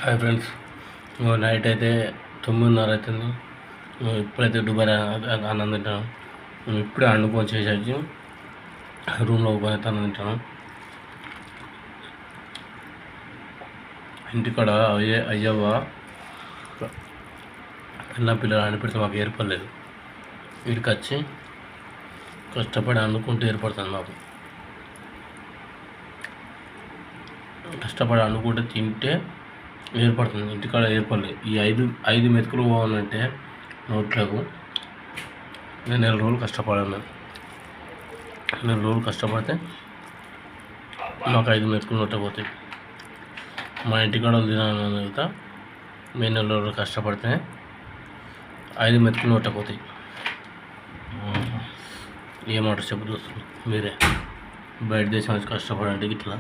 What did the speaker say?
Hi friends, night అయితే 9:30 అవుతుంది. ఇప్పుడైతే దుబాయ్ అన్నం తింటాను. ఇప్పుడే వండుకొని చేసేసి రూమ్లో ఓపెన్ అయితే అన్నం తింటాను. ఇంటికాడ అయ్యవ్వ అన్న పిల్లలు అని పెడితే మాకు ఏర్పడలేదు. వీడికి వచ్చి కష్టపడి అనుకుంటూ ఏర్పడుతుంది. మాకు కష్టపడి అనుకుంటే తింటే ఏర్పడుతుంది. ఇంటికాడ ఏర్పడలేదు. ఈ ఐదు మెతుకులు పోవాలంటే నోట్లకు నేను 4 రోజులు కష్టపడాను. 4 రోజులు కష్టపడితే మాకు 5 మెతుకులు నోట్లకు పోతాయి. మా ఇంటికాడ తినాలనుకుంటా మేము 4 రోజులు కష్టపడితే 5 మెతుకులు నోట్లకు పోతాయి. ఏమంటారు చెప్పు మీరే. బయట దేశం నుంచి కష్టపడండి ఇట్లా.